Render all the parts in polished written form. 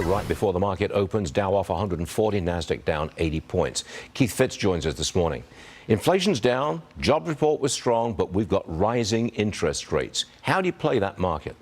right before the market opens. Dow off 140, NASDAQ down 80 points. Keith Fitz joins us this morning. Inflation's down, job report was strong, but we've got rising interest rates. How do you play that market?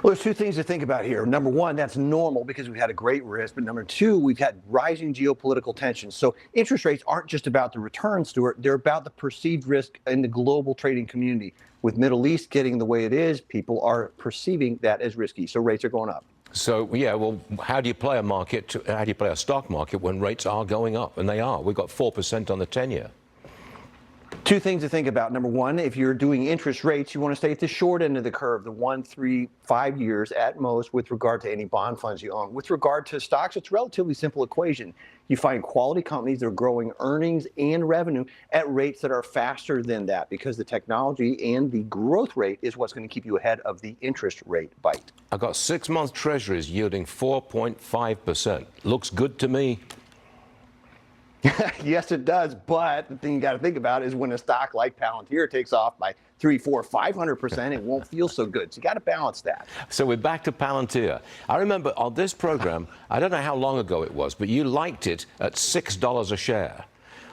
Well, there's two things to think about here. Number one, that's normal because we've had a great risk. But number two, we've had rising geopolitical tensions. So interest rates aren't just about the return, Stuart. They're about the perceived risk in the global trading community. With Middle East getting the way it is, people are perceiving that as risky. So rates are going up. So, yeah, well, how do you play a market, how do you play a stock market when rates are going up? And they are. We've got 4% on the 10-year. Two things to think about. Number one, if you're doing interest rates, you want to stay at the short end of the curve, the 1, 3, 5 years at most with regard to any bond funds you own. With regard to stocks, it's a relatively simple equation. You find quality companies that are growing earnings and revenue at rates that are faster than that because the technology and the growth rate is what's going to keep you ahead of the interest rate bite. I've got 6-month treasuries yielding 4.5%. Looks good to me. Yes, it does. But the thing you got to think about is when a stock like Palantir takes off by 300, 400, 500%, it won't feel so good. So you got to balance that. So we're back to Palantir. I remember on this program, I don't know how long ago it was, but you liked it at $6 a share.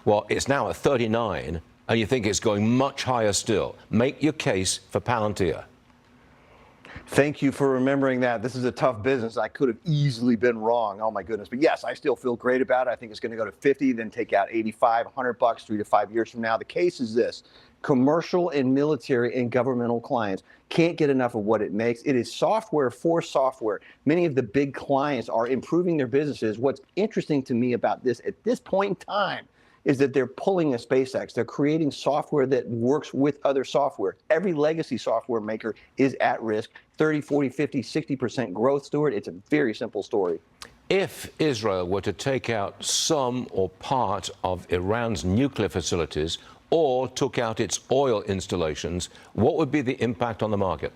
Well, it's now at 39, and you think it's going much higher still. Make your case for Palantir. Thank you for remembering that. This is a tough business. I could have easily been wrong. Oh, my goodness. But yes, I still feel great about it. I think it's going to go to 50, then take out 85, $100 3 to 5 years from now. The case is this. Commercial and military and governmental clients can't get enough of what it makes. It is software for software. Many of the big clients are improving their businesses. What's interesting to me about this at this point in time is that they're pulling a SpaceX. They're creating software that works with other software. Every legacy software maker is at risk. 30, 40, 50, 60% growth, Stuart. It's a very simple story. If Israel were to take out some or part of Iran's nuclear facilities or took out its oil installations, what would be the impact on the market?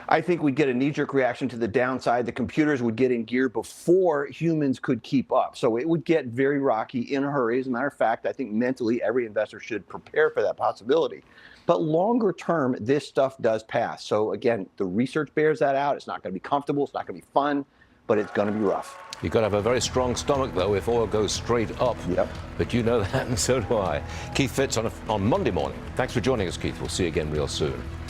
I think we'd get a knee-jerk reaction to the downside. The computers would get in gear before humans could keep up. So it would get very rocky in a hurry. As a matter of fact, I think mentally every investor should prepare for that possibility. But longer term, this stuff does pass. So again, the research bears that out. It's not going to be comfortable. It's not going to be fun, but it's going to be rough. You've got to have a very strong stomach, though, if oil goes straight up. Yep. But you know that, and so do I. Keith Fitz on Monday morning. Thanks for joining us, Keith. We'll see you again real soon.